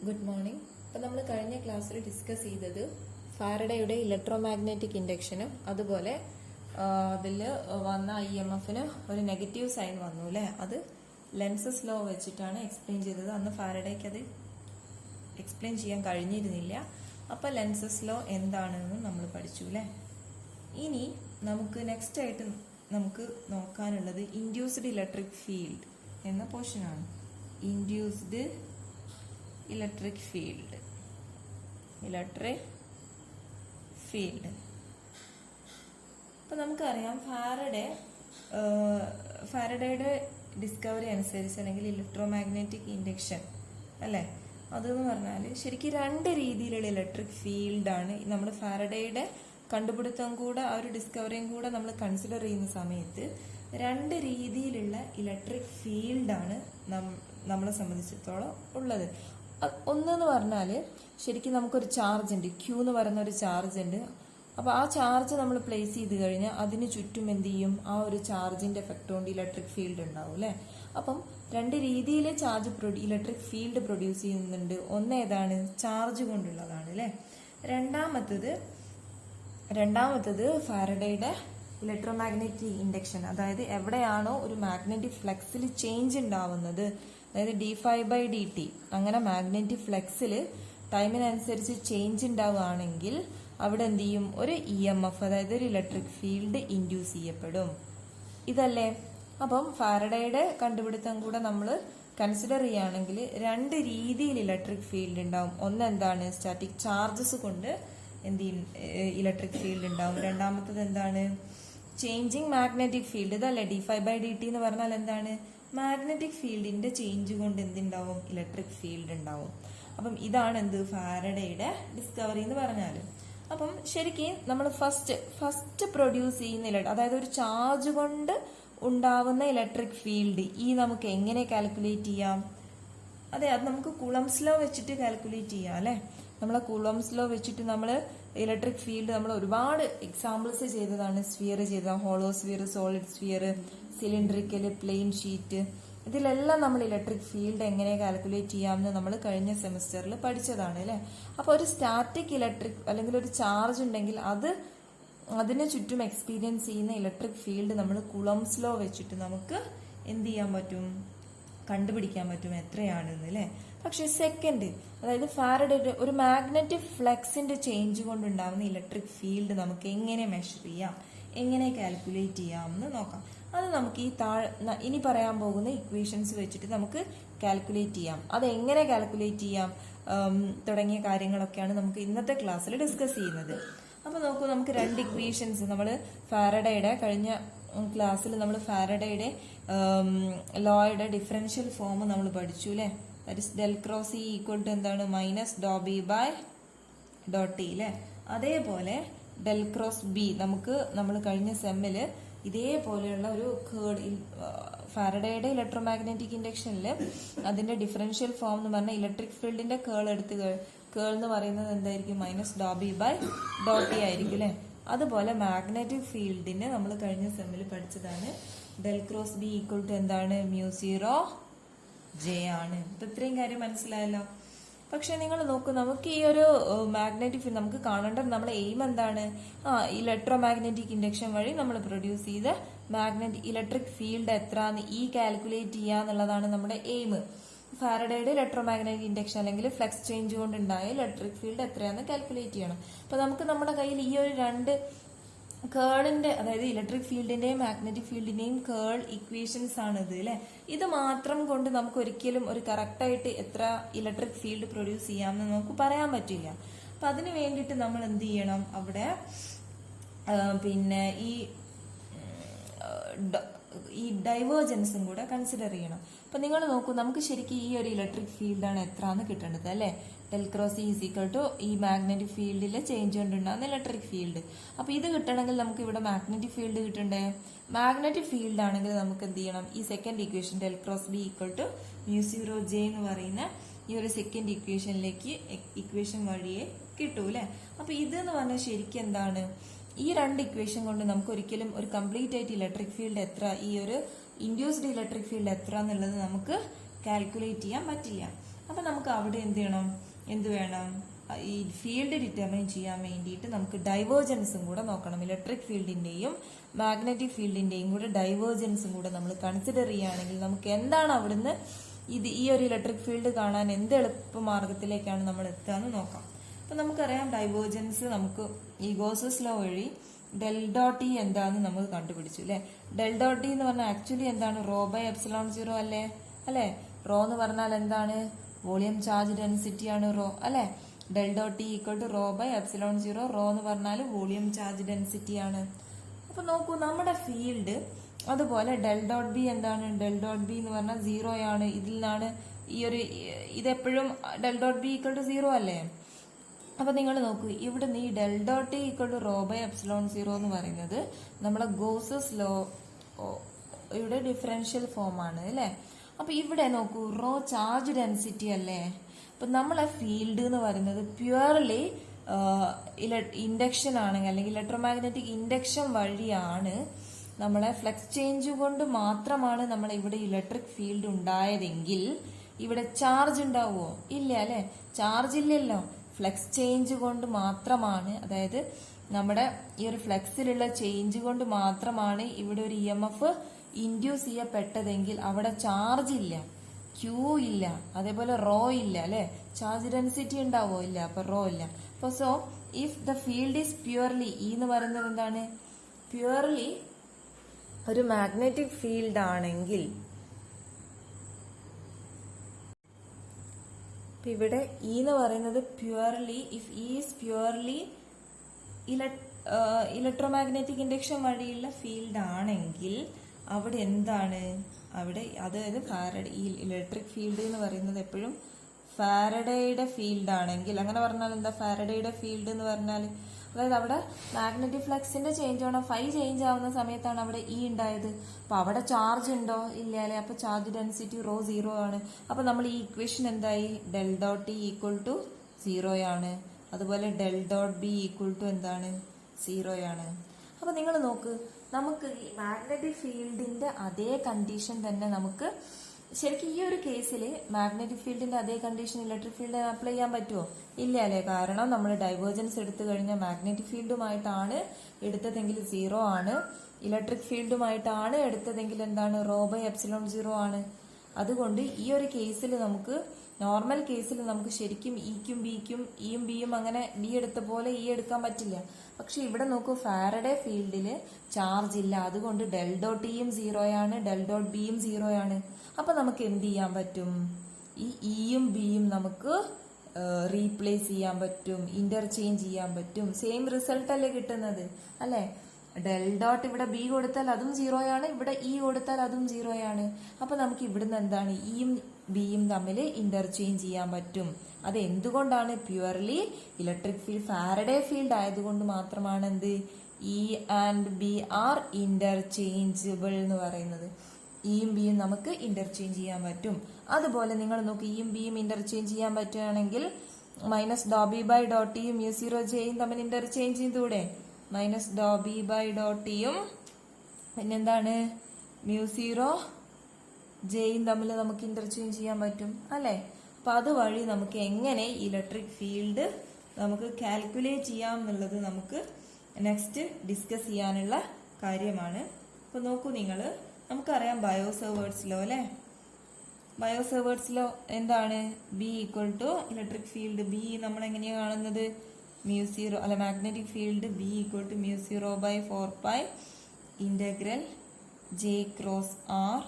Good morning. അപ്പം നമ്മൾ കഴിഞ്ഞ ക്ലാസ്സിൽ ഡിസ്കസ് ചെയ്തത് ഫാരഡയുടെ ഇലക്ട്രോമാഗ്നറ്റിക് ഇൻഡക്ഷനും അതുപോലെ അതിൽ വന്ന IMFന് ഒരു നെഗറ്റീവ് സൈൻ വന്നു അല്ലേ. അത് ലെൻസസ് ലോ വെച്ചിട്ടാണ് എക്സ്പ്ലെയിൻ ചെയ്തത്. അന്ന് ഫാരഡയ്ക്ക് അത് എക്സ്പ്ലെയിൻ ചെയ്യാൻ കഴിഞ്ഞിരുന്നില്ല. അപ്പം ലെൻസസ് ലോ എന്താണെന്ന് നമ്മൾ പഠിച്ചു അല്ലേ. ഇനി നമുക്ക് നെക്സ്റ്റ് ആയിട്ട് നമുക്ക് നോക്കാനുള്ളത് ഇൻഡ്യൂസ്ഡ് ഇലക്ട്രിക് ഫീൽഡ് എന്ന പോർഷനാണ്. ഇൻഡ്യൂസ്ഡ് ഇലക്ട്രിക് ഫീൽഡ് അപ്പം നമുക്കറിയാം ഫാരഡയുടെ ഡിസ്കവറി അനുസരിച്ച് അല്ലെങ്കിൽ ഇലക്ട്രോമാഗ്നറ്റിക് ഇൻഡക്ഷൻ അല്ലേ, അതെന്ന് പറഞ്ഞാൽ ശരിക്കും രണ്ട് രീതിയിലുള്ള ഇലക്ട്രിക് ഫീൽഡാണ്. നമ്മൾ ഫാരഡയുടെ കണ്ടുപിടുത്തം കൂടെ ആ ഒരു ഡിസ്കവറിയും കൂടെ നമ്മൾ കൺസിഡർ ചെയ്യുന്ന സമയത്ത് രണ്ട് രീതിയിലുള്ള ഇലക്ട്രിക് ഫീൽഡാണ് നമ്മളെ സംബന്ധിച്ചിടത്തോളം ഉള്ളത്. ഒന്നെന്ന് പറഞ്ഞാൽ ശരിക്കും നമുക്കൊരു ചാർജ് ഉണ്ട്, ക്യൂ എന്ന് പറയുന്ന ഒരു ചാർജ് ഉണ്ട്. അപ്പോൾ ആ ചാർജ് നമ്മൾ പ്ലേസ് ചെയ്ത് കഴിഞ്ഞാൽ അതിന് ചുറ്റും എന്ത് ചെയ്യും, ആ ഒരു ചാർജിന്റെ എഫക്ട് കൊണ്ട് ഇലക്ട്രിക് ഫീൽഡ് ഉണ്ടാവും അല്ലേ. അപ്പം രണ്ട് രീതിയിൽ ഇലക്ട്രിക് ഫീൽഡ് പ്രൊഡ്യൂസ് ചെയ്യുന്നുണ്ട്. ഒന്ന് ഏതാണ്, ചാർജ് കൊണ്ടുള്ളതാണ് അല്ലേ. രണ്ടാമത്തത് ഫാരഡയുടെ ഇലക്ട്രോമാഗ്നറ്റിക് ഇൻഡക്ഷൻ, അതായത് എവിടെയാണോ ഒരു മാഗ്നറ്റിക് ഫ്ലക്സിൽ ചേഞ്ച് ഉണ്ടാവുന്നത്, അതായത് d∅dt അങ്ങനെ മാഗ്നറ്റിക് ഫ്ലക്സിൽ ടൈമിനനുസരിച്ച് ചേഞ്ച് ഉണ്ടാവുകയാണെങ്കിൽ അവിടെ എന്ത് ചെയ്യും, ഒരു EMF അതായത് ഒരു ഇലക്ട്രിക് ഫീൽഡ് ഇൻഡ്യൂസ് ചെയ്യപ്പെടും. ഇതല്ലേ. അപ്പം ഫാരഡയുടെ കണ്ടുപിടുത്തം കൂടെ നമ്മൾ കൺസിഡർ ചെയ്യുകയാണെങ്കിൽ രണ്ട് രീതിയിൽ ഇലക്ട്രിക് ഫീൽഡ് ഉണ്ടാവും. ഒന്നെന്താണ്, സ്റ്റാറ്റിക് ചാർജസ് കൊണ്ട് എന്ത് ചെയ്യും, ഇലക്ട്രിക് ഫീൽഡ് ഉണ്ടാവും. രണ്ടാമത്തത് എന്താണ്, ചേഞ്ചിങ് മാഗ്നറ്റിക് ഫീൽഡ്. ഇതല്ലേ d∅dt എന്ന് പറഞ്ഞാൽ എന്താണ്, മാഗ്നറ്റിക് ഫീൽഡിന്റെ ചേഞ്ച് കൊണ്ട് എന്തുണ്ടാവും, ഇലക്ട്രിക് ഫീൽഡ് ഉണ്ടാവും. അപ്പം ഇതാണ് എന്ത്, ഫാരഡയുടെ ഡിസ്കവറി എന്ന് പറഞ്ഞാൽ. അപ്പം ശരിക്കും നമ്മൾ ഫസ്റ്റ് പ്രൊഡ്യൂസ് ചെയ്യുന്ന അതായത് ഒരു ചാർജ് കൊണ്ട് ഉണ്ടാവുന്ന ഇലക്ട്രിക് ഫീൽഡ് നമുക്ക് എങ്ങനെ കാൽക്കുലേറ്റ് ചെയ്യാം, അതെ അത് നമുക്ക് കൂളംസ് ലോ വെച്ചിട്ട് കാൽക്കുലേറ്റ് ചെയ്യാം അല്ലെ. നമ്മളെ കൂളംസ് ലോ വെച്ചിട്ട് നമ്മൾ ഇലക്ട്രിക് ഫീൽഡ് നമ്മൾ ഒരുപാട് എക്സാമ്പിൾസ് ചെയ്തതാണ്. സ്ഫിയർ ചെയ്തതാണ്, ഹോളോ സ്ഫിയർ, സോളിഡ് സ്ഫിയർ, സിലിണ്ടറിക്കല്, പ്ലെയിൻ ഷീറ്റ്, ഇതിലെല്ലാം നമ്മൾ ഇലക്ട്രിക് ഫീൽഡ് എങ്ങനെ കാൽക്കുലേറ്റ് ചെയ്യാമെന്ന് നമ്മൾ കഴിഞ്ഞ സെമിസ്റ്ററിൽ പഠിച്ചതാണ് അല്ലേ. അപ്പോൾ ഒരു സ്റ്റാറ്റിക് ഇലക്ട്രിക് അല്ലെങ്കിൽ ഒരു ചാർജ് ഉണ്ടെങ്കിൽ അതിന് ചുറ്റും എക്സ്പീരിയൻസ് ചെയ്യുന്ന ഇലക്ട്രിക് ഫീൽഡ് നമ്മൾ കൂളംസ് ലോ വെച്ചിട്ട് നമുക്ക് എന്ത് ചെയ്യാൻ പറ്റും, കണ്ടുപിടിക്കാൻ പറ്റും എത്രയാണെന്ന് അല്ലേ. പക്ഷെ സെക്കൻഡ്, അതായത് ഫാരഡയുടെ ഒരു മാഗ്നറ്റിക് ഫ്ലക്സിന്റെ ചേഞ്ച് കൊണ്ടുണ്ടാവുന്ന ഇലക്ട്രിക് ഫീൽഡ് നമുക്ക് എങ്ങനെ മെഷർ ചെയ്യാം, എങ്ങനെ കാൽക്കുലേറ്റ് ചെയ്യാമെന്ന് നോക്കാം. അത് നമുക്ക് ഇനി പറയാൻ പോകുന്ന ഇക്വേഷൻസ് വെച്ചിട്ട് നമുക്ക് കാൽക്കുലേറ്റ് ചെയ്യാം. അത് എങ്ങനെ കാൽക്കുലേറ്റ് ചെയ്യാം തുടങ്ങിയ കാര്യങ്ങളൊക്കെയാണ് നമുക്ക് ഇന്നത്തെ ക്ലാസ്സിൽ ഡിസ്കസ് ചെയ്യുന്നത്. അപ്പൊ നോക്കൂ, നമുക്ക് രണ്ട് ഇക്വേഷൻസ് നമ്മൾ ഫാരഡയുടെ കഴിഞ്ഞ ക്ലാസ്സിൽ നമ്മൾ ഫാരഡയുടെ ലോയുടെ ഡിഫറൻഷ്യൽ ഫോം നമ്മൾ പഠിച്ചു അല്ലെ. That is del cross E equal to എന്താണ്, -∂B/t അല്ലെ. അതേപോലെ ഡെൽ ക്രോസ് B നമ്മൾ കഴിഞ്ഞ സെമ്മില് ഇതേപോലെയുള്ള ഒരു ഫാരഡയുടെ ഇലക്ട്രോമാഗ്നറ്റിക് ഇൻഡക്ഷനിൽ അതിന്റെ ഡിഫറൻഷ്യൽ ഫോം എന്ന് പറഞ്ഞാൽ ഇലക്ട്രിക് ഫീൽഡിന്റെ കേൾ എന്ന് പറയുന്നത് എന്തായിരിക്കും, -∂B/t ആയിരിക്കും അല്ലെ. അതുപോലെ മാഗ്നറ്റിക് ഫീൽഡിന് നമ്മൾ കഴിഞ്ഞ സെമ്മിൽ പഠിച്ചതാണ് del cross B equal to എന്താണ്, μ0J ആണ്. ഇപ്പൊ ഇത്രയും കാര്യം മനസ്സിലായല്ലോ. പക്ഷെ നിങ്ങൾ നോക്കൂ, നമുക്ക് ഈ ഒരു മാഗ്നറ്റിക് ഫീൽഡ് നമുക്ക് കാണേണ്ടത് നമ്മളെ എയിം എന്താണ്, ഇലക്ട്രോമാഗ്നറ്റിക് ഇൻഡക്ഷൻ വഴി നമ്മൾ പ്രൊഡ്യൂസ് ചെയ്ത ഇലക്ട്രിക് ഫീൽഡ് എത്രന്ന് കാൽക്കുലേറ്റ് ചെയ്യുക എന്നുള്ളതാണ് നമ്മുടെ എയിം. ഫാരഡയുടെ ഇലക്ട്രോമാഗ്നറ്റിക് ഇൻഡക്ഷൻ അല്ലെങ്കിൽ ഫ്ലക്സ് ചേഞ്ച് കൊണ്ടുണ്ടായ ഇലക്ട്രിക് ഫീൽഡ് എത്രയാന്ന് കാൽക്കുലേറ്റ് ചെയ്യണം. അപ്പൊ നമുക്ക് നമ്മുടെ കയ്യിൽ ഈ ഒരു രണ്ട് കേളിന്റെ, അതായത് ഇലക്ട്രിക് ഫീൽഡിന്റെയും മാഗ്നറ്റിക് ഫീൽഡിന്റെയും കേൾ ഇക്വേഷൻസ് ആണ് ഇത് അല്ലെ. ഇത് മാത്രം കൊണ്ട് നമുക്ക് ഒരിക്കലും ഒരു കറക്റ്റ് ആയിട്ട് എത്ര ഇലക്ട്രിക് ഫീൽഡ് പ്രൊഡ്യൂസ് ചെയ്യാമെന്ന് നമുക്ക് പറയാൻ പറ്റില്ല. അപ്പൊ അതിന് വേണ്ടിയിട്ട് നമ്മൾ എന്ത് ചെയ്യണം, അവിടെ പിന്നെ ഈ ഡൈവേർജൻസും കൂടെ കൺസിഡർ ചെയ്യണം. അപ്പൊ നിങ്ങൾ നോക്കൂ, നമുക്ക് ശരിക്കും ഈ ഒരു ഇലക്ട്രിക് ഫീൽഡാണ് എത്രന്ന് കിട്ടേണ്ടത് അല്ലെ. Del cross E equal to ഈ മാഗ്നറ്റിക് ഫീൽഡിലെ ചേഞ്ച് കൊണ്ടുണ്ടാകുന്ന ഇലക്ട്രിക് ഫീൽഡ്. അപ്പൊ ഇത് കിട്ടണമെങ്കിൽ നമുക്ക് ഇവിടെ മാഗ്നറ്റിക് ഫീൽഡ് കിട്ടണ്ടേ. മാഗ്നറ്റിക് ഫീൽഡ് ആണെങ്കിൽ നമുക്ക് എന്ത് ചെയ്യണം, ഈ second equation del cross B equal to μ0J എന്ന് പറയുന്ന ഈ ഒരു സെക്കൻഡ് ഇക്വേഷൻ വഴിയെ കിട്ടൂ അല്ലെ. അപ്പൊ ഇതെന്ന് പറഞ്ഞാൽ ശരിക്കും എന്താണ്, ഈ രണ്ട് ഇക്വേഷൻ കൊണ്ട് നമുക്ക് ഒരിക്കലും ഒരു കംപ്ലീറ്റ് ആയിട്ട് ഇലക്ട്രിക് ഫീൽഡ് എത്ര, ഈ ഒരു ഇൻഡ്യൂസ്ഡ് ഇലക്ട്രിക് ഫീൽഡ് എത്ര എന്നുള്ളത് നമുക്ക് കാൽക്കുലേറ്റ് ചെയ്യാൻ പറ്റില്ല. അപ്പൊ നമുക്ക് അവിടെ എന്ത് വേണം, ഈ ഫീൽഡ് ഡിറ്റർമൈൻ ചെയ്യാൻ വേണ്ടിയിട്ട് നമുക്ക് ഡൈവേർജൻസും കൂടെ നോക്കണം. ഇലക്ട്രിക് ഫീൽഡിന്റെയും മാഗ്നറ്റിക് ഫീൽഡിന്റെയും കൂടെ ഡൈവേർജൻസും കൂടെ നമ്മൾ കൺസിഡർ ചെയ്യുകയാണെങ്കിൽ നമുക്ക് എന്താണ് അവിടുന്ന് ഈ ഒരു ഇലക്ട്രിക് ഫീൽഡ് കാണാൻ എന്ത് എളുപ്പമാർഗത്തിലേക്കാണ് നമ്മൾ എത്തുകയെന്ന് നോക്കാം. അപ്പൊ നമുക്കറിയാം ഡൈവേർജൻസ് നമുക്ക് ഈ ഗോസസ് ലോ വഴി ഡെൽ ഡോട്ട് ഇ എന്താന്ന് നമ്മൾ കണ്ടുപിടിച്ചു അല്ലെ. ഡെൽ ഡോട്ട് ഇ എന്ന് പറഞ്ഞാൽ ആക്ച്വലി എന്താണ്, റോ ബൈ എപ്സിലോൺ സീറോ അല്ലേ. റോ എന്ന് പറഞ്ഞാൽ എന്താണ്, വോളിയം ചാർജ് ഡെൻസിറ്റി ആണ് റോ അല്ലെ. Del dot E equal to rho by epsilon zero. Rho എന്ന് പറഞ്ഞാൽ വോളിയം ചാർജ് ഡെൻസിറ്റി ആണ്. അപ്പൊ നോക്കൂ, നമ്മുടെ ഫീൽഡ് അതുപോലെ ഡെൽ ഡോട്ട് ബി എന്താണ്, ഡെൽ ഡോട്ട് ബി എന്ന് പറഞ്ഞാൽ സീറോ ആണ്. ഇതിൽ നിന്നാണ് ഇതെപ്പോഴും del dot B equal to zero അല്ലേ. അപ്പൊ നിങ്ങൾ നോക്കൂ, ഇവിടെ ഈ del dot T equal to rho by epsilon zero എന്ന് പറയുന്നത് നമ്മളെ ഗോസസ് ലോ ഇവിടെ ഡിഫറൻഷ്യൽ ഫോം ആണ് അല്ലെ. അപ്പൊ ഇവിടെ നോക്കൂ, റോ ചാർജ് ഡെൻസിറ്റി അല്ലേ. അപ്പൊ നമ്മളെ ഫീൽഡ് എന്ന് പറയുന്നത് പ്യുവർലി ഇൻഡക്ഷൻ ആണെങ്കിൽ അല്ലെങ്കിൽ ഇലക്ട്രോമാഗ്നറ്റിക് ഇൻഡക്ഷൻ വഴിയാണ് നമ്മളെ ഫ്ലക്സ് ചേഞ്ച് കൊണ്ട് മാത്രമാണ് നമ്മളെ ഇവിടെ ഇലക്ട്രിക് ഫീൽഡ് ഉണ്ടായതെങ്കിൽ ഇവിടെ ചാർജ് ഉണ്ടാവുമോ? ഇല്ല അല്ലെ, ചാർജ് ഇല്ലല്ലോ. ഫ്ലക്സ് ചേഞ്ച് കൊണ്ട് മാത്രമാണ്, അതായത് നമ്മുടെ ഈ ഒരു ഫ്ലക്സിലുള്ള ചേഞ്ച് കൊണ്ട് മാത്രമാണ് ഇവിടെ ഒരു EMF ഇൻഡ്യൂസ് ചെയ്യപ്പെട്ടതെങ്കിൽ അവിടെ ചാർജ് ഇല്ല, ക്യൂ ഇല്ല, അതേപോലെ റോ ഇല്ല അല്ലെ. ചാർജ് ഡെൻസിറ്റി ഉണ്ടാവോ? ഇല്ല. അപ്പൊ റോ ഇല്ല. അപ്പൊ so if the field is purely, എന്ന് പറയുന്നത് എന്താണ്, പ്യുവർലി ഒരു മാഗ്നറ്റിക് ഫീൽഡ് ആണെങ്കിൽ ഇവിടെ എന്ന് പറയുന്നത് purely, if is purely electromagnetic induction വഴിയുള്ള ഫീൽഡ് ആണെങ്കിൽ അവിടെ എന്താണ്, അവിടെ അതായത് ഫാരഡേ, ഈ ഇലക്ട്രിക് ഫീൽഡ് എന്ന് പറയുന്നത് എപ്പോഴും ഫാരഡേയുടെ ഫീൽഡ് ആണെങ്കിൽ, അങ്ങനെ പറഞ്ഞാൽ എന്താ, ഫാരഡേയുടെ ഫീൽഡ് എന്ന് പറഞ്ഞാൽ അതായത് അവിടെ മാഗ്നറ്റിക് ഫ്ലക്സിന്റെ ചേഞ്ച് ആണ്, ഫൈ ചേഞ്ച് ആവുന്ന സമയത്താണ് അവിടെ ഉണ്ടായത്. അപ്പൊ അവിടെ ചാർജ് ഉണ്ടോ? ഇല്ല അല്ലെ. അപ്പൊ ചാർജ് ഡെൻസിറ്റി റോ സീറോ ആണ്. അപ്പൊ നമ്മൾ ഈ ഇക്വേഷൻ എന്തായി, del dot T equal to zero ആണ്. അതുപോലെ del dot B equal to എന്താണ്, സീറോ ആണ്. അപ്പൊ നിങ്ങൾ നോക്ക്, നമുക്ക് ഈ മാഗ്നറ്റിക് ഫീൽഡിന്റെ അതേ കണ്ടീഷൻ തന്നെ നമുക്ക് ശരിക്കും ഈ ഒരു കേസിൽ മാഗ്നറ്റിക് ഫീൽഡിന്റെ അതേ കണ്ടീഷൻ ഇലക്ട്രിക് ഫീൽഡിന് അപ്ലൈ ചെയ്യാൻ പറ്റുമോ? ഇല്ല അല്ലെ. കാരണം നമ്മൾ ഡൈവേർജൻസ് എടുത്തു കഴിഞ്ഞാൽ മാഗ്നറ്റിക് ഫീൽഡുമായിട്ടാണ് എടുത്തതെങ്കിൽ സീറോ ആണ്, ഇലക്ട്രിക് ഫീൽഡുമായിട്ടാണ് എടുത്തതെങ്കിൽ എന്താണ്, റോ ബൈ എപ്സിലോൺ സീറോ ആണ്. അതുകൊണ്ട് ഈ ഒരു കേസിൽ നമുക്ക്, നോർമൽ കേസിൽ നമുക്ക് ശരിക്കും ഇക്കും ബിക്കും, ഇയും ബിയും അങ്ങനെ ഡി എടുത്ത പോലെ ഇ എടുക്കാൻ പറ്റില്ല. പക്ഷെ ഇവിടെ നോക്കൂ, ഫാരഡേ ഫീൽഡില് ചാർജ് ഇല്ല, അതുകൊണ്ട് ഡെൽ ഡോട്ട് ഇയും സീറോയാണ്, ഡെൽ ഡോട്ട് ബിയും സീറോയാണ്. അപ്പൊ നമുക്ക് എന്ത് ചെയ്യാൻ പറ്റും, ഈ ഇയും ബിയും നമുക്ക് റീപ്ലേസ് ചെയ്യാൻ പറ്റും, ഇന്റർചേഞ്ച് ചെയ്യാൻ പറ്റും. സെയിം റിസൾട്ട് അല്ലേ കിട്ടുന്നത് അല്ലെ. ഡെൽ ഡോട്ട് ഇവിടെ ബി കൊടുത്താൽ അതും സീറോയാണ്, ഇവിടെ ഇ കൊടുത്താൽ അതും സീറോയാണ്. അപ്പൊ നമുക്ക് ഇവിടുന്ന് എന്താണ്, ഇയും ബിയും തമ്മിൽ ഇന്റർചേഞ്ച് ചെയ്യാൻ പറ്റും. അത് എന്തുകൊണ്ടാണ്, purely electric field Faraday field ആയതുകൊണ്ട് മാത്രമാണ് എന്ത്, E and B are interchangeable എന്ന് പറയുന്നത്. ഇയും ബിയും നമുക്ക് ഇന്റർചേഞ്ച് ചെയ്യാൻ പറ്റും. അതുപോലെ നിങ്ങൾ നോക്ക്, ഇയും ബിയും ഇന്റർചേഞ്ച് ചെയ്യാൻ പറ്റുകയാണെങ്കിൽ minus Dr B by dot ടിയും മ്യൂ സീറോ ജെയും തമ്മിൽ ഇന്റർചേഞ്ച് ചെയ്തൂടെ. Minus Dr B by dot ടിയും പിന്നെന്താണ് മ്യൂ സീറോ ജെയും തമ്മിൽ നമുക്ക് ഇന്റർചേഞ്ച് ചെയ്യാൻ പറ്റും അല്ലെ. അപ്പൊ അതുവഴി നമുക്ക് എങ്ങനെ ഇലക്ട്രിക് ഫീൽഡ് നമുക്ക് കാൽക്കുലേറ്റ് ചെയ്യാം എന്നുള്ളത് നമുക്ക് നെക്സ്റ്റ് ഡിസ്കസ് ചെയ്യാനുള്ള കാര്യമാണ്. അപ്പൊ നോക്കൂ നിങ്ങൾ, നമുക്കറിയാം ബയോസേവേർട്സ് ലോ അല്ലെ. ബയോസേവേർട്സ് ലോ എന്താണ്, B equal to electric field B നമ്മൾ എങ്ങനെയാണ് കാണുന്നത്, മ്യൂ സീറോ അല്ല magnetic field B equal to mu zero by 4π integral J cross R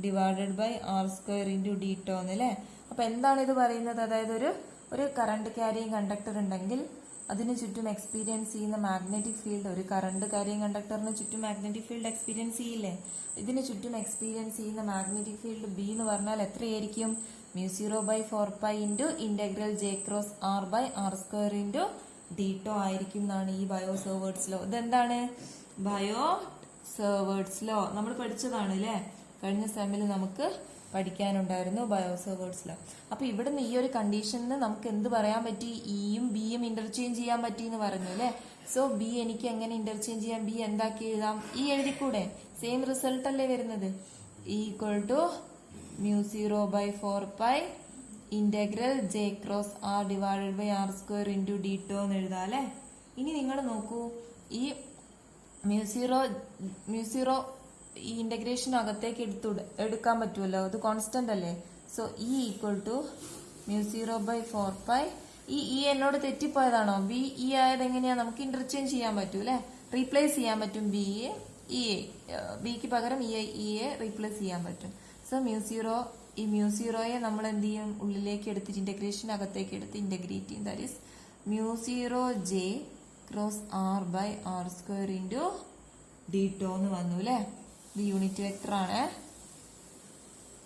divided by R square into D tau എന്നല്ലേ. അപ്പൊ എന്താണ് ഇത് പറയുന്നത്, അതായത് ഒരു കറണ്ട് ക്യാരിയിങ് കണ്ടക്ടർ ഉണ്ടെങ്കിൽ അതിന് ചുറ്റും എക്സ്പീരിയൻസ് ചെയ്യുന്ന മാഗ്നറ്റിക് ഫീൽഡ്, ഒരു കറണ്ട് ക്യാരിയിങ് കണ്ടക്ടറിന് ചുറ്റും മാഗ്നറ്റിക് ഫീൽഡ് എക്സ്പീരിയൻസ് ചെയ്യില്ലേ, ഇതിന് ചുറ്റും എക്സ്പീരിയൻസ് ചെയ്യുന്ന മാഗ്നറ്റിക് ഫീൽഡ് ബി എന്ന് പറഞ്ഞാൽ എത്രയായിരിക്കും, mu zero by 4π into integral J cross R by R square into D tau ആയിരിക്കും എന്നാണ് ഈ ബയോസേവേർട്സ് ലോ. ഇതെന്താണ്, ബയോസേവേർട്സ് ലോ നമ്മൾ പഠിച്ചതാണ് അല്ലെ, കഴിഞ്ഞ സെമ്മിൽ നമുക്ക് പഠിക്കാനുണ്ടായിരുന്നു ബയോസേവേർട്സ് ലോ. അപ്പൊ ഇവിടുന്ന് ഈ ഒരു കണ്ടീഷനിൽ നമുക്ക് എന്ത് പറയാൻ പറ്റി, ഇയും ബിയും ഇന്റർചേഞ്ച് ചെയ്യാൻ പറ്റി എന്ന് പറഞ്ഞു അല്ലെ. സോ ബി എനിക്ക് എങ്ങനെ ഇന്റർചേഞ്ച് ചെയ്യാം, ബി എന്താക്കി എഴുതാം, ഈ എഴുതിക്കൂടെ, സെയിം റിസൾട്ട് അല്ലേ വരുന്നത്, equal to mu zero by 4π integral J cross R divided by R square into D tau എന്ന് എഴുതാം അല്ലെ. ഇനി നിങ്ങൾ നോക്കൂ, ഈ മ്യൂസീറോ ഈ ഇന്റഗ്രേഷൻ അകത്തേക്ക് എടുക്കാൻ പറ്റുമല്ലോ, അത് കോൺസ്റ്റന്റ് അല്ലേ. So E equal to mu zero by 4π. ഈ എന്നോട് തെറ്റിപ്പോയതാണോ? ബി ഇ ആയത് എങ്ങനെയാ? നമുക്ക് ഇന്റർചേഞ്ച് ചെയ്യാൻ പറ്റൂ അല്ലെ, റീപ്ലേസ് ചെയ്യാൻ പറ്റും. ബി എ ഇ എ, ബിക്ക് പകരം ഇ എ റീപ്ലേസ് ചെയ്യാൻ പറ്റും. സോ ഈ മ്യൂസീറോയെ നമ്മൾ എന്ത് ചെയ്യും? ഉള്ളിലേക്ക് എടുത്തിട്ട് ഇന്റഗ്രേഷൻ അകത്തേക്ക് എടുത്ത് ഇന്റഗ്രേറ്റ് ചെയ്യും. That is mu zero J cross R by R square into D tau എന്ന് വന്നു അല്ലെ. ഇത് യൂണിറ്റ് വെക്ടർ ആണ്.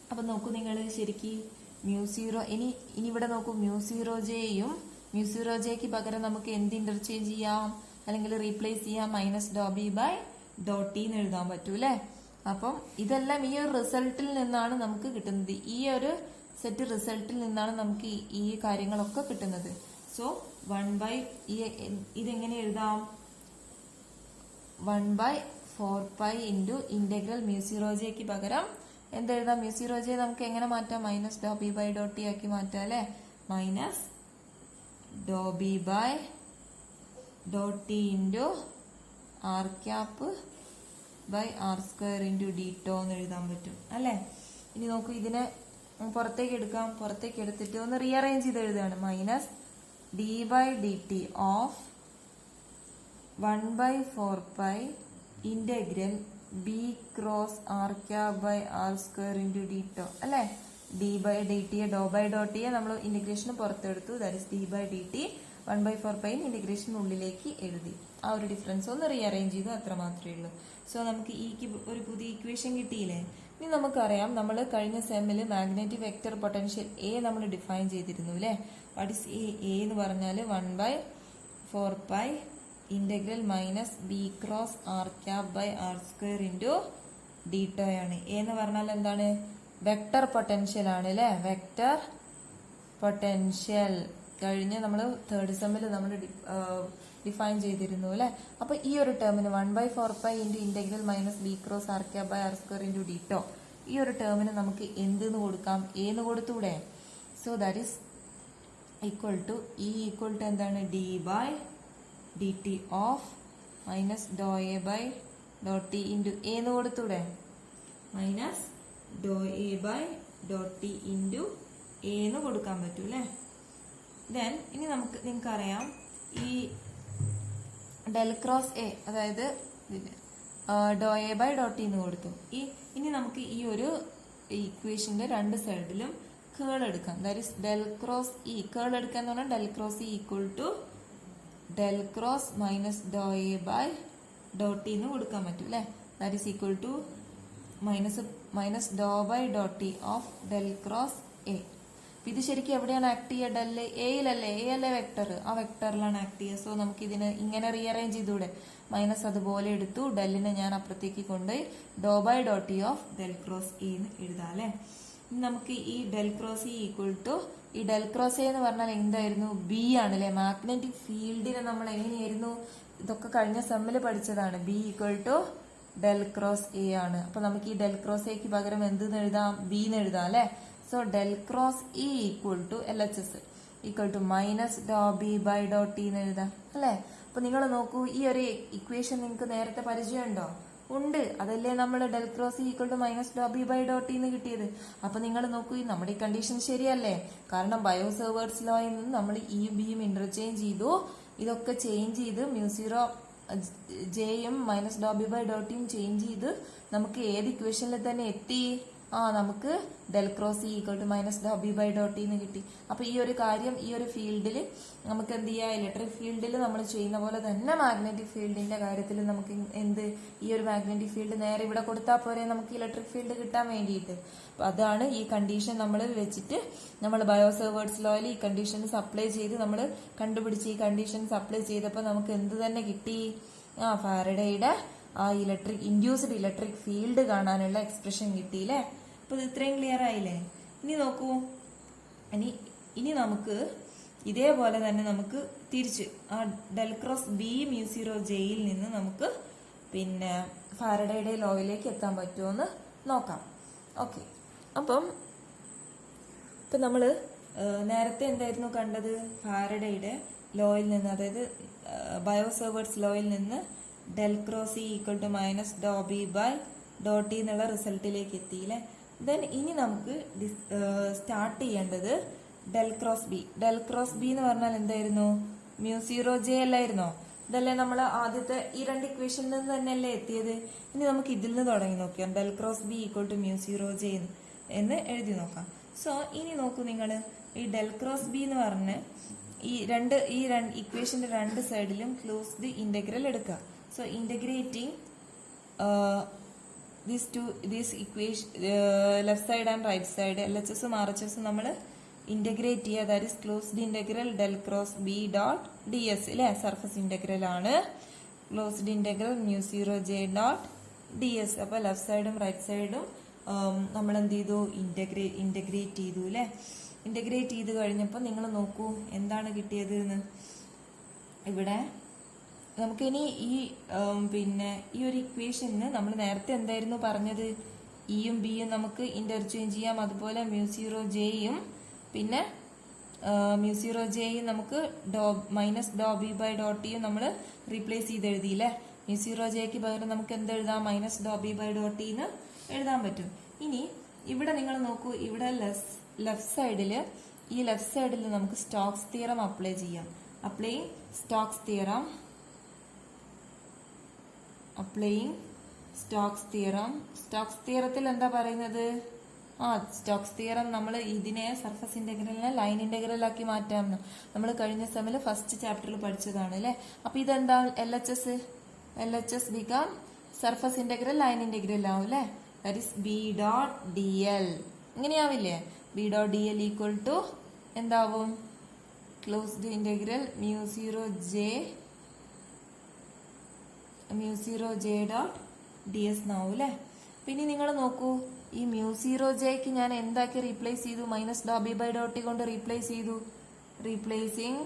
അപ്പൊ നോക്കൂ നിങ്ങൾ ശരിക്കും മ്യൂസീറോ, ഇനി ഇവിടെ നോക്കൂ, മ്യൂസീറോ ജെക്ക് പകരം നമുക്ക് എന്ത് ഇന്റർചേഞ്ച് ചെയ്യാം അല്ലെങ്കിൽ റീപ്ലേസ് ചെയ്യാം? Minus Dr B by Dr T എന്ന് എഴുതാൻ പറ്റൂ അല്ലെ. അപ്പം ഇതെല്ലാം ഈ ഒരു റിസൾട്ടിൽ നിന്നാണ് നമുക്ക് കിട്ടുന്നത്. ഈ ഒരു സെറ്റ് റിസൾട്ടിൽ നിന്നാണ് നമുക്ക് ഈ കാര്യങ്ങളൊക്കെ കിട്ടുന്നത്. സോ 1/, ഇതെങ്ങനെ എഴുതാം? 1/4π ഇൻറ്റു ഇന്റഗ്രൽ മ്യൂസീറോ ജെക്ക് പകരം എന്തെഴുതാം? മ്യൂസീറോ ജെ നമുക്ക് എങ്ങനെ മാറ്റാം? Minus Dr B by Dr T ആക്കി മാറ്റാം അല്ലെ. Minus Dr B by Dr T into R cap by R square into D tau എന്ന് എഴുതാൻ പറ്റും അല്ലെ. ഇനി നോക്കൂ, ഇതിനെ പുറത്തേക്ക് എടുക്കാം. പുറത്തേക്ക് എടുത്തിട്ട് ഒന്ന് റീഅറേഞ്ച് ചെയ്ത് എഴുതുകയാണ്. Minus D by D T of 1/4π integral B cross R cap by R square into D tau അല്ലെ. ഡി ബൈ ഡി ടിയെ ഡോ ബൈ ഡോ ടിയെ നമ്മൾ ഇന്റഗ്രേഷന് പുറത്തെടുത്തു. That is D by D T 1/4π integration ഉള്ളിലേക്ക് എഴുതി. ആ ഒരു ഡിഫറൻസ് ഒന്ന് റീഅറേഞ്ച് ചെയ്തു, അത്ര മാത്രമേ ഉള്ളൂ. സോ നമുക്ക് ഒരു പുതിയ ഇക്വേഷൻ കിട്ടിയില്ലേ. ഇനി നമുക്കറിയാം, നമ്മൾ കഴിഞ്ഞ സെമ്മിൽ മാഗ്നറ്റിക് വെക്ടർ പൊട്ടൻഷ്യൽ എ നമ്മൾ ഡിഫൈൻ ചെയ്തിരുന്നു അല്ലെ. വാട്ട് ഇസ് എ എന്ന് പറഞ്ഞാൽ 1/4π integral minus B cross R cap by R square into D tau ആണ്. എ എന്ന് പറഞ്ഞാൽ എന്താണ്? വെക്ടർ പൊട്ടൻഷ്യൽ ആണ് അല്ലെ. വെക്ടർ പൊട്ടൻഷ്യൽ കഴിഞ്ഞ് നമ്മൾ തേർഡ് സെമ്മിൽ നമ്മൾ ഡിഫൈൻ ചെയ്തിരുന്നു അല്ലെ. അപ്പൊ ഈ ഒരു ടേമിന് 1/4π into integral minus B cross R cap by R square into D tau, ഈ ഒരു ടേമിന് നമുക്ക് എന്തെന്ന് കൊടുക്കാം? എ എന്ന് കൊടുത്തൂടെ. So that is equal to എന്താണ്? D by D T of minus do A by Dr T into A എന്ന് കൊടുത്തൂടെ. Minus do A by Dr T into A എന്ന് കൊടുക്കാൻ പറ്റൂ അല്ലെ. ദെൻ ഇനി നിങ്ങൾക്കറിയാം, ഈ ഡെൽ ക്രോസ് എ, അതായത് ഡോ എ ബൈ ഡോ ടി എന്ന് കൊടുത്തു. ഇനി നമുക്ക് ഈ ഒരു ഇക്വേഷന്റെ രണ്ട് സൈഡിലും കേൾ എടുക്കാം. That is del cross E. Curl എടുക്കാന്ന് പറഞ്ഞാൽ del cross E equal to del cross minus do A by Dr T എന്ന് കൊടുക്കാൻ പറ്റും അല്ലെ. That is equal to minus do by Dr T of del cross A. ഇത് ശരിക്കും എവിടെയാണ് act ചെയ്യുക? ഡെല്ല് എയിലല്ലേ. എ അല്ലേ വെക്ടർ, ആ വെക്ടറിലാണ് ആക്ട് ചെയ്യുക. സോ നമുക്ക് ഇതിന് ഇങ്ങനെ റീഅറേഞ്ച് ചെയ്തൂടെ. മൈനസ് അതുപോലെ എടുത്തു, ഡെല്ലിനെ ഞാൻ അപ്പുറത്തേക്ക് കൊണ്ടുപോയി do by Dr T of del cross A എന്ന് എഴുതാം അല്ലെ. നമുക്ക് ഈ del cross E equal to, ഈ ഡെൽ ക്രോസ് എ എന്ന് പറഞ്ഞാൽ എന്തായിരുന്നു? ബി ആണ് അല്ലെ. മാഗ്നറ്റിക് ഫീൽഡിനെ നമ്മൾ എങ്ങനെയായിരുന്നു? ഇതൊക്കെ കഴിഞ്ഞ സെമ്മിൽ പഠിച്ചതാണ്. B equal to del cross A ആണ്. അപ്പൊ നമുക്ക് ഈ ഡെൽ ക്രോസ് എക്ക് പകരം എന്തെന്ന് എഴുതാം? ബി എന്ന് എഴുതാം അല്ലെ. So del cross E equal to LHS equal to minus Dr B by Dr T എന്ന് എഴുതാം അല്ലെ. അപ്പൊ നിങ്ങൾ നോക്കൂ, ഈ ഒരു ഇക്വേഷൻ നിങ്ങൾക്ക് നേരത്തെ പരിചയമുണ്ടോ? ഉണ്ട്. അതല്ലേ നമ്മൾ del cross E equal to minus Dr B by Dr T എന്ന് കിട്ടിയത്. അപ്പൊ നിങ്ങൾ നോക്കൂ, നമ്മുടെ ഈ കണ്ടീഷൻ ശരിയല്ലേ? കാരണം ബയോസേവേർട്സ് ലോയിൽ നിന്ന് നമ്മൾ ഇയും ബിയും ഇന്റർചേഞ്ച് ചെയ്തു. ഇതൊക്കെ ചേഞ്ച് ചെയ്ത് മ്യൂസീറോ ജെയും minus Dr B by do ടിയും ചേഞ്ച് ചെയ്ത് നമുക്ക് ഏത് ഇക്വേഷനിൽ തന്നെ എത്തി? നമുക്ക് del cross E equal to minus Dr B by Dr T എന്ന് കിട്ടി. അപ്പൊ ഈ ഒരു കാര്യം, ഈ ഒരു ഫീൽഡിൽ നമുക്ക് എന്ത് ചെയ്യാം? ഇലക്ട്രിക് ഫീൽഡിൽ നമ്മൾ ചെയ്യുന്ന പോലെ തന്നെ മാഗ്നറ്റിക് ഫീൽഡിന്റെ കാര്യത്തിൽ നമുക്ക് ഈ ഒരു മാഗ്നറ്റിക് ഫീൽഡ് നേരെ ഇവിടെ കൊടുത്താൽ പോരെ നമുക്ക് ഇലക്ട്രിക് ഫീൽഡ് കിട്ടാൻ വേണ്ടിയിട്ട്. അപ്പൊ അതാണ് ഈ കണ്ടീഷൻ നമ്മൾ വെച്ചിട്ട് നമ്മൾ ബയോസേവേർട്സ് ലോയിൽ ഈ കണ്ടീഷൻസ് അപ്ലൈ ചെയ്ത് നമ്മൾ കണ്ടുപിടിച്ച് ഈ കണ്ടീഷൻസ് അപ്ലൈ ചെയ്തപ്പോൾ നമുക്ക് എന്ത് തന്നെ കിട്ടി? ഫാരഡേയുടെ ആ ഇൻഡ്യൂസ്ഡ് ഇലക്ട്രിക് ഫീൽഡ് കാണാനുള്ള എക്സ്പ്രഷൻ കിട്ടിയില്ലേ. അപ്പൊ ഇത് ഇത്രയും ക്ലിയർ ആയില്ലേ? ഇനി നോക്കൂ, ഇനി നമുക്ക് ഇതേപോലെ തന്നെ നമുക്ക് തിരിച്ച് ആ del cross B mu zero jail നിന്ന് നമുക്ക് പിന്നെ ഫാരഡേയുടെ ലോയിലേക്ക് എത്താൻ പറ്റുമോ എന്ന് നോക്കാം. ഓക്കെ, അപ്പം നമ്മള് നേരത്തെ എന്തായിരുന്നു കണ്ടത്? ഫാരഡയുടെ ലോയിൽ നിന്ന്, അതായത് ബയോസേവേർട്സ് ലോയിൽ നിന്ന് del cross E equal to minus Dr B by Dr T എന്നുള്ള റിസൾട്ടിലേക്ക് എത്തിയില്ലേ. ദെൻ ഇനി നമുക്ക് സ്റ്റാർട്ട് ചെയ്യേണ്ടത് del cross B. Del cross B എന്ന് പറഞ്ഞാൽ എന്തായിരുന്നു? മ്യൂ സീറോ ജെ അല്ലായിരുന്നോ? ഇതല്ലേ നമ്മൾ ആദ്യത്തെ ഈ രണ്ട് ഇക്വേഷനിൽ നിന്ന് തന്നെയല്ലേ എത്തിയത്. ഇനി നമുക്ക് ഇതിൽ നിന്ന് തുടങ്ങി നോക്കിയാൽ del cross B equal to mu zero J എന്ന് എഴുതി നോക്കാം. സോ ഇനി നോക്കൂ നിങ്ങൾ, ഈ ഡെൽ ക്രോസ് ബി എന്ന് പറഞ്ഞ് ഈ രണ്ട് ഇക്വേഷന്റെ രണ്ട് സൈഡിലും ക്ലോസ്ഡ് ഇന്റഗ്രൽ എടുക്കുക. So integrating this equation left side and right side LHS ഉം RHS ഉം നമ്മൾ ഇന്റഗ്രേറ്റ് ചെയ്യുക. That is closed integral del cross B dot D S അല്ലെ, സർഫസ് ഇന്റഗ്രൽ ആണ്. Closed integral mu zero J dot D S. അപ്പൊ left സൈഡും right സൈഡും നമ്മൾ എന്ത് ചെയ്തു? ഇന്റഗ്രേറ്റ് ചെയ്തു അല്ലെ. ഇന്റഗ്രേറ്റ് ചെയ്ത് കഴിഞ്ഞപ്പോൾ നിങ്ങൾ നോക്കൂ എന്താണ് കിട്ടിയത് എന്ന്. ഇവിടെ നമുക്കിനി ഈ ഈ ഒരു ഇക്വേഷന് നമ്മൾ നേരത്തെ എന്തായിരുന്നു പറഞ്ഞത്? ഇയും ബിയും നമുക്ക് ഇന്റർചേഞ്ച് ചെയ്യാം. അതുപോലെ മ്യൂ സീറോ ജെയും പിന്നെ മ്യൂ സീറോ ജെയും നമുക്ക് minus Dr B by do ടിയും നമ്മൾ റീപ്ലേസ് ചെയ്ത് എഴുതിയില്ലേ. മ്യൂ സീറോ ജെക്ക് പകരം നമുക്ക് എന്ത് എഴുതാം? Minus Dr B by Dr T എന്ന് എഴുതാൻ പറ്റും. ഇനി ഇവിടെ നിങ്ങൾ നോക്കൂ, ഇവിടെ ലെഫ്റ്റ് സൈഡിൽ നമുക്ക് സ്റ്റോക്സ് തിയറം അപ്ലൈ ചെയ്യാം. അപ്ലൈയിങ് സ്റ്റോക്സ് തിയറത്തിൽ എന്താ പറയുന്നത്? സ്റ്റോക്സ് തിയറം നമ്മൾ ഇതിനെ സർഫസ് ഇന്റഗ്രലിനെ ലൈൻ ഇന്റഗ്രലാക്കി മാറ്റാം. നമ്മൾ കഴിഞ്ഞ സെമില് ഫസ്റ്റ് ചാപ്റ്ററിൽ പഠിച്ചതാണ് അല്ലെ. അപ്പൊ ഇതെന്താ? LHS become surface integral line integral ആവും അല്ലെ. That is B dot D L. ഇങ്ങനെയാവില്ലേ? B dot D L equal to എന്താവും? Closed integral mu zero J dot D S എന്നാവും അല്ലെ. പിന്നെ നിങ്ങൾ നോക്കൂ, ഈ മ്യൂ സീറോ ജെക്ക് ഞാൻ എന്താക്കി റീപ്ലേസ് ചെയ്തു? Minus Dr B by Dr T കൊണ്ട് റീപ്ലേസ് ചെയ്തു. Replacing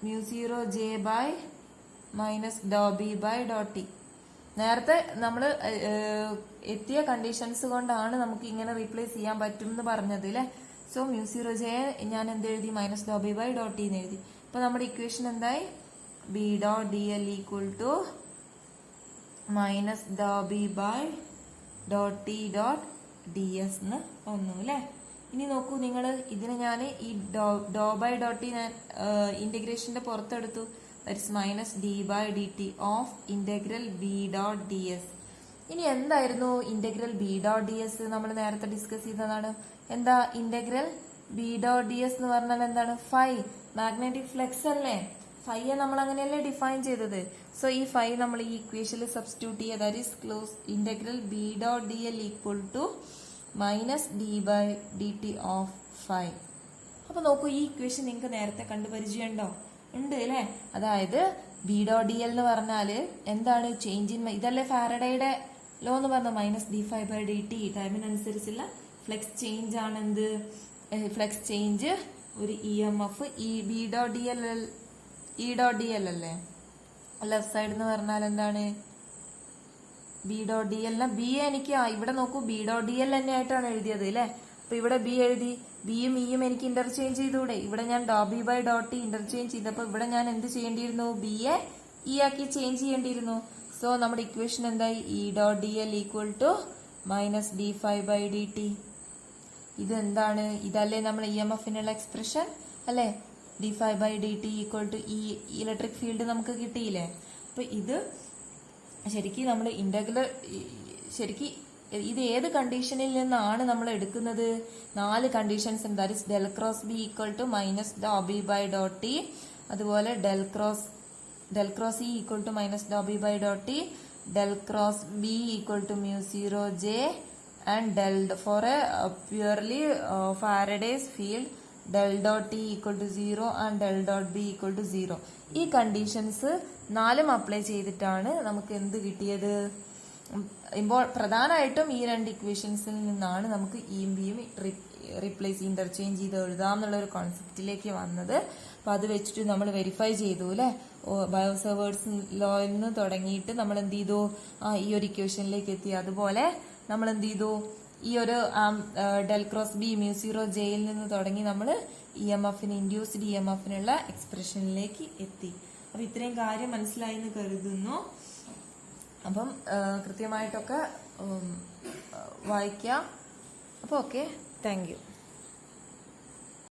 mu zero J by minus Dr B by Dr T. നേരത്തെ നമ്മൾ എത്തിയ കണ്ടീഷൻസ് കൊണ്ടാണ് നമുക്ക് ഇങ്ങനെ റീപ്ലേസ് ചെയ്യാൻ പറ്റും എന്ന് പറഞ്ഞത് അല്ലെ. സോ മ്യൂ സീറോ ജെ ഞാൻ എന്ത് എഴുതി? Minus Dr B by Dr T എന്ന് എഴുതി. അപ്പൊ നമ്മുടെ ഇക്വേഷൻ എന്തായി? B dot D L equal to minus Dr B by Dr T dot D S എന്ന് വന്നു അല്ലെ. ഇനി നോക്കൂ നിങ്ങൾ, ഇതിനെ ഞാൻ ഈ ഡോ ബൈ ഡോ ടി ഞാൻ ഇന്റഗ്രേഷന്റെ പുറത്തെടുത്തു. That is minus D by D T of integral B dot D S. ഇനി എന്തായിരുന്നു integral B dot D S? നമ്മൾ നേരത്തെ ഡിസ്കസ് ചെയ്തതാണ്. എന്താ integral B dot D S എന്ന് പറഞ്ഞാൽ എന്താണ്? ഫൈ മാഗ്നറ്റിക് ഫ്ലക്സ് അല്ലേ. ഫൈയെ നമ്മൾ അങ്ങനെയല്ലേ ഡിഫൈൻ ചെയ്തത്. സോ ഈ ഫൈ നമ്മൾ ഈ ഇക്വേഷനിൽ സബ്സ്റ്റിറ്റ്യൂട്ട് ചെയ്യുക. That is close integral B dot D L equal to minus D by D T of phi. അപ്പൊ നോക്കൂ, ഈ ഇക്വേഷൻ നിങ്ങൾക്ക് നേരത്തെ കണ്ടുപരിചയമുണ്ടോ? ഉണ്ട് അല്ലെ. അതായത് ബി ഡോട്ട് ഡി എൽ എന്ന് പറഞ്ഞാല് എന്താണ്? ചേഞ്ച് ഇൻ, ഇതല്ലേ ഫാരഡയുടെ ലോ എന്ന് പറഞ്ഞ minus D phi by D T. ടൈമിനനുസരിച്ചുള്ള ഫ്ലെക്സ് ചേഞ്ച് ആണ് എന്ത്? ഫ്ലെക്സ് ചേഞ്ച് ഒരു EMF. ഈ ബി ഡോട്ട് ഡി എൽ അല്ലേ. ലെഫ്റ്റ് സൈഡ് എന്ന് പറഞ്ഞാൽ എന്താണ്? B dot D L. B എനിക്ക് ഇവിടെ നോക്കൂ, ബി ഡോട്ട് ഡി എൽ തന്നെ ആയിട്ടാണ് എഴുതിയത് അല്ലെ. അപ്പൊ ഇവിടെ ബി എഴുതി. ബിയും ഇയും എനിക്ക് ഇന്റർചേഞ്ച് ചെയ്തൂടെ? ഇവിടെ ഞാൻ do B by Dr T interchange ചെയ്തപ്പോ ഇവിടെ ഞാൻ എന്ത് ചെയ്യേണ്ടിയിരുന്നു? ബിയെ ഇ ആക്കി ചേഞ്ച് ചെയ്യേണ്ടിയിരുന്നു. സോ നമ്മുടെ ഇക്വേഷൻ എന്തായി? E dot D L equal to minus D phi by D T. ഇത് എന്താണ്? ഇതല്ലേ നമ്മൾ EMFനുള്ള എക്സ്പ്രഷൻ അല്ലെ. D phi by D T equal to ഈ ഇലക്ട്രിക് ഫീൽഡ് നമുക്ക് കിട്ടിയില്ലേ. അപ്പൊ ഇത് ശരിക്കും നമ്മൾ ഇത് ഏത് കണ്ടീഷനിൽ നിന്നാണ് നമ്മൾ എടുക്കുന്നത്? 4 കണ്ടീഷൻസ് ഉണ്ട്. That is del cross B equal to minus Dr B by Dr T. അതുപോലെ del cross E equal to minus Dr B by Dr T. Del cross B equal to mu zero J. and del for a purely Faraday's field del dot T equal to 0 and del dot B equal to 0. ഈ conditions 4 apply ചെയ്തിട്ടാണ് നമുക്ക് എന്ത് കിട്ടിയത്? ഇപ്പോൾ പ്രധാനമായിട്ടും ഈ 2 ഇക്വേഷൻസിൽ നിന്നാണ് നമുക്ക് ഇയും ബിയും റീപ്ലേസ് ഇന്റർചേഞ്ച് ചെയ്ത് എഴുതാം എന്നുള്ള ഒരു കോൺസെപ്റ്റിലേക്ക് വന്നത്. അപ്പൊ അത് വെച്ചിട്ട് നമ്മൾ വെരിഫൈ ചെയ്തു അല്ലെ. ബയോസേവേർട്സ് ലോയിൽ നിന്ന് തുടങ്ങിയിട്ട് നമ്മൾ എന്ത് ചെയ്തു? ഈ ഒരു ഇക്വേഷനിലേക്ക് എത്തി. അതുപോലെ നമ്മൾ എന്ത് ചെയ്തു? ഈ ഒരു ഡെൽ ക്രോസ് ബി മ്യൂ0 ജെയിൽ നിന്ന് തുടങ്ങി നമ്മൾ EMFന് ഇൻഡ്യൂസ്ഡ് EMFനുള്ള എക്സ്പ്രഷനിലേക്ക് എത്തി. അപ്പൊ ഇത്രയും കാര്യം മനസ്സിലായി എന്ന് കരുതുന്നു. അപ്പം കൃത്യമായിട്ടൊക്കെ വായിക്കാം. അപ്പോൾ ഓക്കെ, താങ്ക് യു.